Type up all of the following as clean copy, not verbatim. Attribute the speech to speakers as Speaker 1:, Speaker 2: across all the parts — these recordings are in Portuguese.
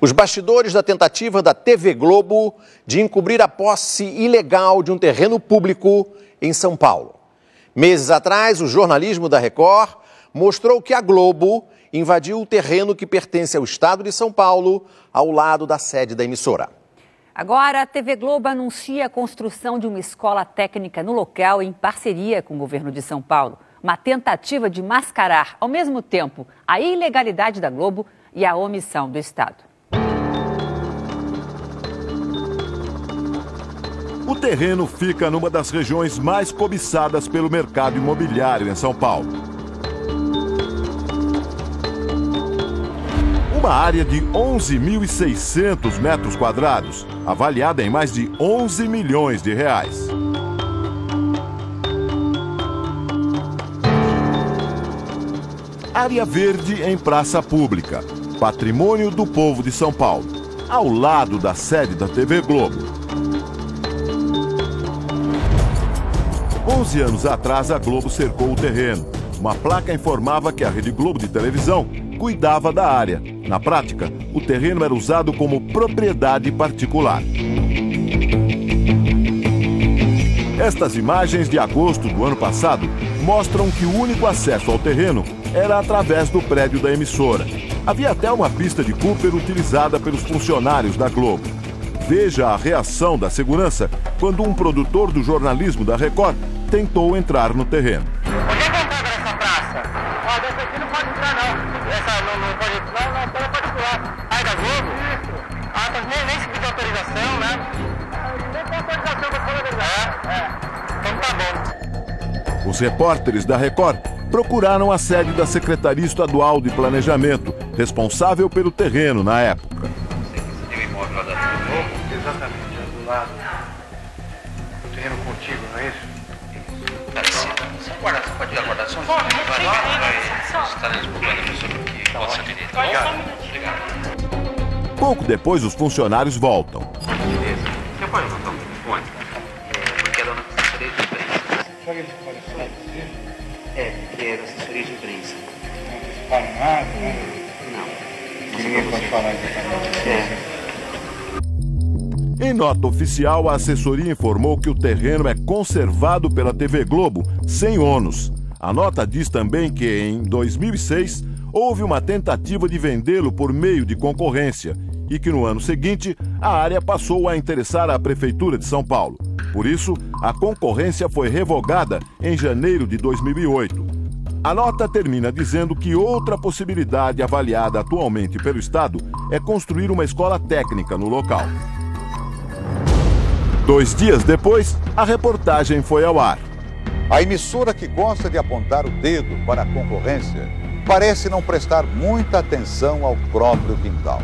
Speaker 1: Os bastidores da tentativa da TV Globo de encobrir a posse ilegal de um terreno público em São Paulo. Meses atrás, o jornalismo da Record mostrou que a Globo invadiu o terreno que pertence ao estado de São Paulo, ao lado da sede da emissora.
Speaker 2: Agora, a TV Globo anuncia a construção de uma escola técnica no local em parceria com o governo de São Paulo. Uma tentativa de mascarar, ao mesmo tempo, a ilegalidade da Globo e a omissão do Estado.
Speaker 3: O terreno fica numa das regiões mais cobiçadas pelo mercado imobiliário em São Paulo. Uma área de 11.600 metros quadrados, avaliada em mais de 11 milhões de reais. Área verde em praça pública, patrimônio do povo de São Paulo, ao lado da sede da TV Globo. 11 anos atrás, a Globo cercou o terreno. Uma placa informava que a Rede Globo de televisão cuidava da área. Na prática, o terreno era usado como propriedade particular. Estas imagens de agosto do ano passado mostram que o único acesso ao terreno era através do prédio da emissora. Havia até uma pista de Cooper utilizada pelos funcionários da Globo. Veja a reação da segurança quando um produtor do jornalismo da Record tentou entrar no terreno.
Speaker 4: Onde é que entra nessa praça? Ó, dessa aqui não pode entrar, não. Essa não pode entrar, não, ela pode entrar. Aí da Globo? Isso. Ah, mas nem se pediu autorização, né? Nem tem autorização pra falar a verdade. Então tá bom.
Speaker 3: Os repórteres da Record procuraram a sede da Secretaria Estadual de Planejamento, responsável pelo terreno na época.
Speaker 4: Você tem o imóvel lá da Globo? Exatamente, do lado. O terreno contigo, não é isso? Você pode aguardar só um minuto? Vai lá, vai estar desculpando a pessoa que possa direito. Obrigado.
Speaker 3: Pouco depois, os funcionários voltam.
Speaker 4: Beleza. Você pode voltar um telefone? Porque era na assessoria de imprensa. Sabe que pode falar com você? Porque era assessoria de imprensa. Não fala nada, né? Não. Ninguém pode falar exatamente.
Speaker 3: Em nota oficial, a assessoria informou que o terreno é conservado pela TV Globo sem ônus. A nota diz também que, em 2006, houve uma tentativa de vendê-lo por meio de concorrência e que, no ano seguinte, a área passou a interessar a Prefeitura de São Paulo. Por isso, a concorrência foi revogada em janeiro de 2008. A nota termina dizendo que outra possibilidade avaliada atualmente pelo Estado é construir uma escola técnica no local. 2 dias depois, a reportagem foi ao ar.
Speaker 5: A emissora que gosta de apontar o dedo para a concorrência parece não prestar muita atenção ao próprio quintal.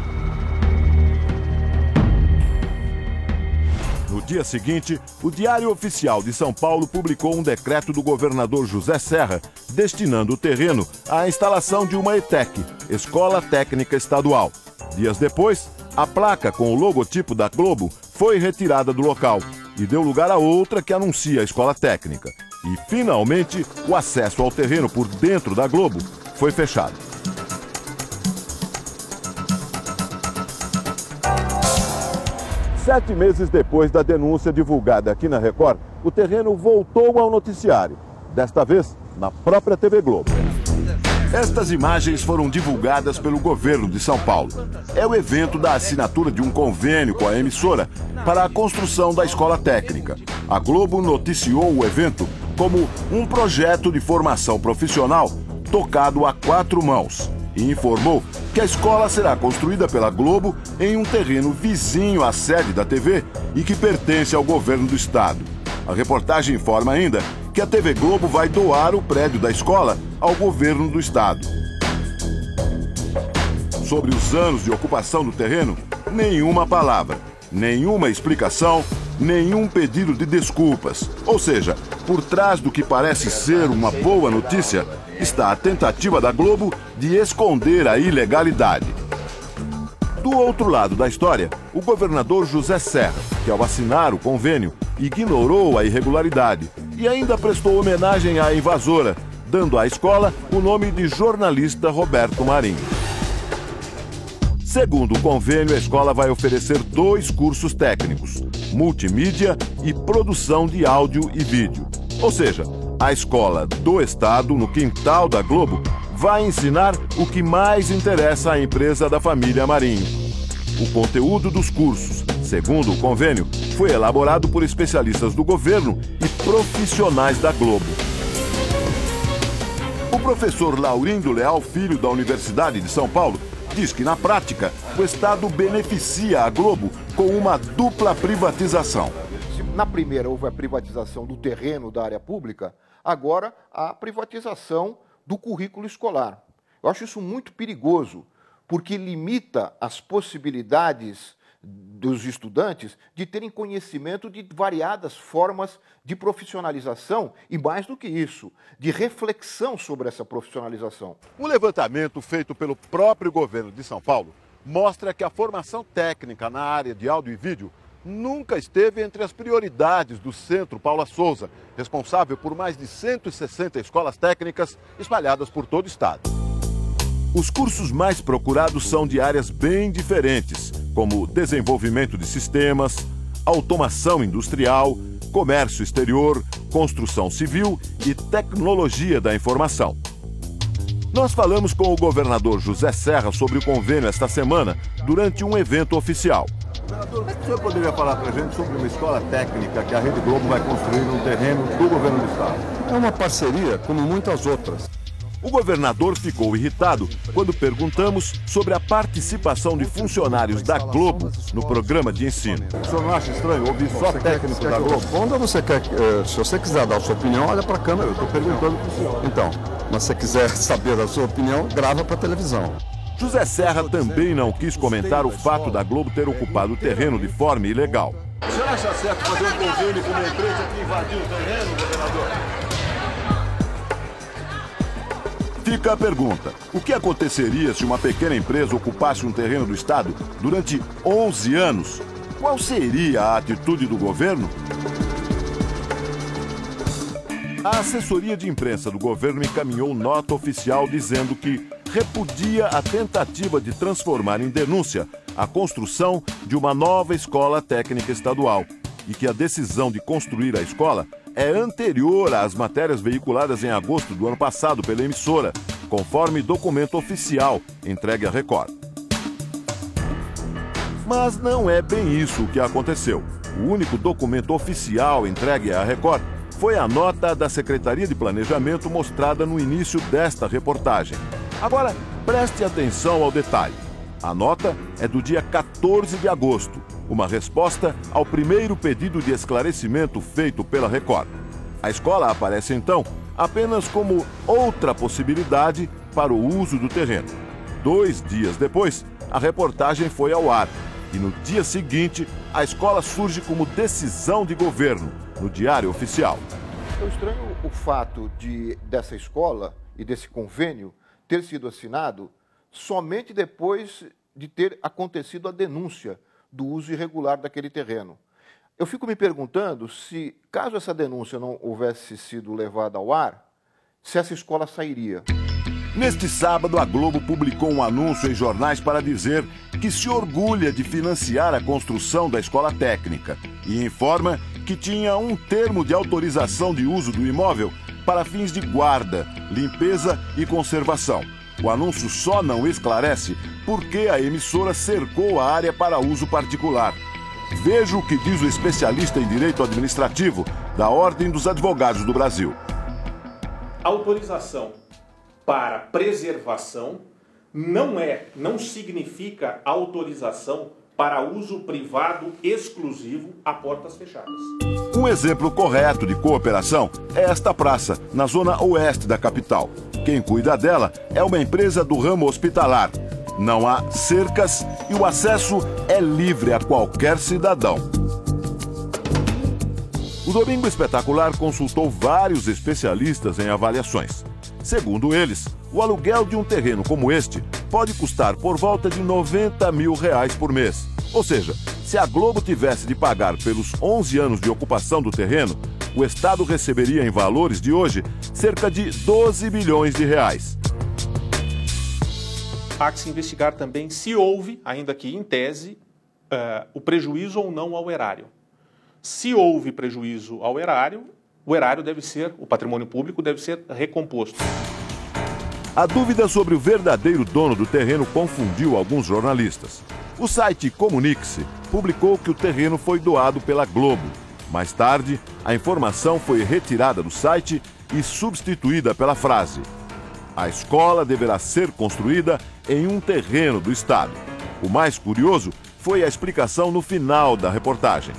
Speaker 3: No dia seguinte, o Diário Oficial de São Paulo publicou um decreto do governador José Serra destinando o terreno à instalação de uma ETEC, Escola Técnica Estadual. Dias depois, a placa com o logotipo da Globo foi retirada do local e deu lugar a outra que anuncia a escola técnica. E, finalmente, o acesso ao terreno por dentro da Globo foi fechado. Sete meses depois da denúncia divulgada aqui na Record, o terreno voltou ao noticiário, desta vez na própria TV Globo. Estas imagens foram divulgadas pelo governo de São Paulo. É o evento da assinatura de um convênio com a emissora para a construção da escola técnica. A Globo noticiou o evento como um projeto de formação profissional tocado a 4 mãos e informou que a escola será construída pela Globo em um terreno vizinho à sede da TV e que pertence ao governo do estado. A reportagem informa ainda que a TV Globo vai doar o prédio da escola ao governo do estado. Sobre os anos de ocupação do terreno, nenhuma palavra, nenhuma explicação, nenhum pedido de desculpas. Ou seja, por trás do que parece ser uma boa notícia, está a tentativa da Globo de esconder a ilegalidade. Do outro lado da história, o governador José Serra, que ao assinar o convênio, ignorou a irregularidade e ainda prestou homenagem à invasora, dando à escola o nome de jornalista Roberto Marinho. Segundo o convênio, a escola vai oferecer 2 cursos técnicos, multimídia e produção de áudio e vídeo. Ou seja, a escola do Estado, no quintal da Globo, vai ensinar o que mais interessa à empresa da família Marinho. O conteúdo dos cursos, segundo o convênio, foi elaborado por especialistas do governo e profissionais da Globo. O professor Laurindo Leal Filho, da Universidade de São Paulo, diz que, na prática, o Estado beneficia a Globo com uma dupla privatização.
Speaker 6: Na primeira houve a privatização do terreno da área pública, agora a privatização do currículo escolar. Eu acho isso muito perigoso, porque limita as possibilidades dos estudantes de terem conhecimento de variadas formas de profissionalização e, mais do que isso, de reflexão sobre essa profissionalização.
Speaker 3: Um levantamento feito pelo próprio governo de São Paulo mostra que a formação técnica na área de áudio e vídeo nunca esteve entre as prioridades do Centro Paula Souza, responsável por mais de 160 escolas técnicas espalhadas por todo o estado. Os cursos mais procurados são de áreas bem diferentes, como desenvolvimento de sistemas, automação industrial, comércio exterior, construção civil e tecnologia da informação. Nós falamos com o governador José Serra sobre o convênio esta semana, durante um evento oficial. Governador, o senhor poderia falar para a gente sobre uma escola técnica que a Rede Globo vai construir no terreno do governo do estado?
Speaker 7: É uma parceria, como muitas outras.
Speaker 3: O governador ficou irritado quando perguntamos sobre a participação de funcionários da Globo no programa de ensino. O senhor não acha estranho ouvir só técnico da Globo?
Speaker 7: Responda, se você quiser dar a sua opinião, olha para a câmera. Eu estou perguntando para o senhor. Então, mas se você quiser saber a sua opinião, grava para a televisão.
Speaker 3: José Serra também não quis comentar o fato da Globo ter ocupado o terreno de forma ilegal. O senhor acha certo fazer um convênio com uma empresa que invadiu o terreno, governador? Fica a pergunta: o que aconteceria se uma pequena empresa ocupasse um terreno do Estado durante 11 anos? Qual seria a atitude do governo? A assessoria de imprensa do governo encaminhou nota oficial dizendo que repudia a tentativa de transformar em denúncia a construção de uma nova escola técnica estadual e que a decisão de construir a escola é anterior às matérias veiculadas em agosto do ano passado pela emissora, conforme documento oficial entregue à Record. Mas não é bem isso o que aconteceu. O único documento oficial entregue à Record foi a nota da Secretaria de Planejamento mostrada no início desta reportagem. Agora, preste atenção ao detalhe. A nota é do dia 14 de agosto, uma resposta ao primeiro pedido de esclarecimento feito pela Record. A escola aparece, então, apenas como outra possibilidade para o uso do terreno. 2 dias depois, a reportagem foi ao ar e, no dia seguinte, a escola surge como decisão de governo no Diário Oficial.
Speaker 6: Eu estranho o fato dessa escola e desse convênio ter sido assinado somente depois de ter acontecido a denúncia do uso irregular daquele terreno. Eu fico me perguntando se, caso essa denúncia não houvesse sido levada ao ar, se essa escola sairia.
Speaker 3: Neste sábado, a Globo publicou um anúncio em jornais para dizer que se orgulha de financiar a construção da escola técnica e informa que tinha um termo de autorização de uso do imóvel para fins de guarda, limpeza e conservação. O anúncio só não esclarece por que a emissora cercou a área para uso particular. Veja o que diz o especialista em direito administrativo da Ordem dos Advogados do Brasil.
Speaker 8: Autorização para preservação não significa autorização para uso privado exclusivo a portas fechadas.
Speaker 3: Um exemplo correto de cooperação é esta praça, na zona oeste da capital. Quem cuida dela é uma empresa do ramo hospitalar. Não há cercas e o acesso é livre a qualquer cidadão. O Domingo Espetacular consultou vários especialistas em avaliações. Segundo eles, o aluguel de um terreno como este pode custar por volta de R$90 mil por mês. Ou seja, se a Globo tivesse de pagar pelos 11 anos de ocupação do terreno, o Estado receberia em valores de hoje cerca de R$12 bilhões.
Speaker 8: há que se investigar também se houve, ainda que em tese, o prejuízo ou não ao erário. Se houve prejuízo ao erário, o erário deve ser, o patrimônio público deve ser recomposto.
Speaker 3: A dúvida sobre o verdadeiro dono do terreno confundiu alguns jornalistas. O site Comunique-se publicou que o terreno foi doado pela Globo. Mais tarde, a informação foi retirada do site e substituída pela frase: a escola deverá ser construída em um terreno do Estado. O mais curioso foi a explicação no final da reportagem.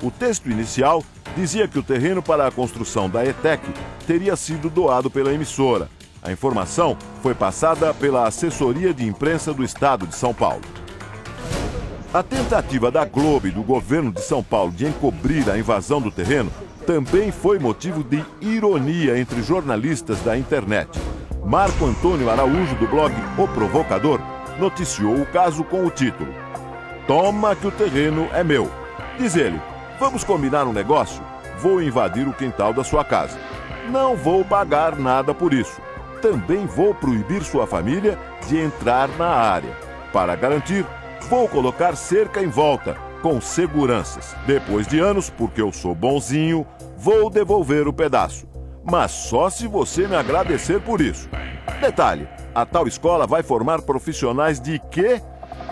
Speaker 3: O texto inicial dizia que o terreno para a construção da ETEC teria sido doado pela emissora. A informação foi passada pela assessoria de imprensa do Estado de São Paulo. A tentativa da Globo e do governo de São Paulo de encobrir a invasão do terreno também foi motivo de ironia entre jornalistas da internet. Marco Antônio Araújo, do blog O Provocador, noticiou o caso com o título: "Toma que o terreno é meu". Diz ele: "Vamos combinar um negócio? Vou invadir o quintal da sua casa. Não vou pagar nada por isso. Também vou proibir sua família de entrar na área. Para garantir, vou colocar cerca em volta, com seguranças. Depois de anos, porque eu sou bonzinho, vou devolver o pedaço. Mas só se você me agradecer por isso. Detalhe, a tal escola vai formar profissionais de quê?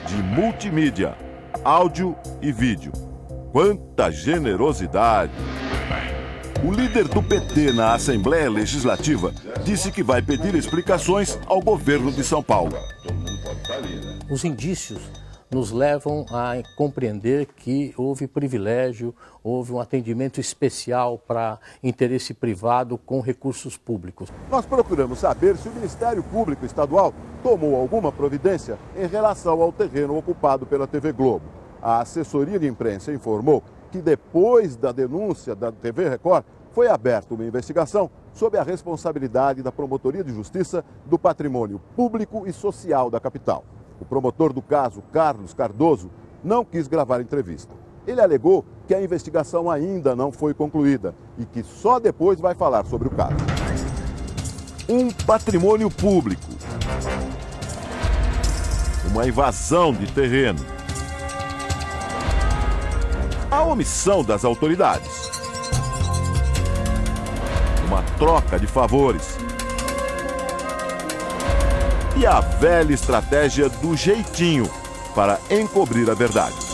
Speaker 3: De multimídia, áudio e vídeo. Quanta generosidade!" O líder do PT na Assembleia Legislativa disse que vai pedir explicações ao governo de São Paulo.
Speaker 9: Os indícios nos levam a compreender que houve privilégio, houve um atendimento especial para interesse privado com recursos públicos.
Speaker 3: Nós procuramos saber se o Ministério Público Estadual tomou alguma providência em relação ao terreno ocupado pela TV Globo. A assessoria de imprensa informou que depois da denúncia da TV Record, foi aberta uma investigação sob a responsabilidade da Promotoria de Justiça do Patrimônio Público e Social da capital. O promotor do caso, Carlos Cardoso, não quis gravar entrevista. Ele alegou que a investigação ainda não foi concluída e que só depois vai falar sobre o caso. Um patrimônio público. Uma invasão de terreno. A omissão das autoridades. Uma troca de favores. E a velha estratégia do jeitinho para encobrir a verdade.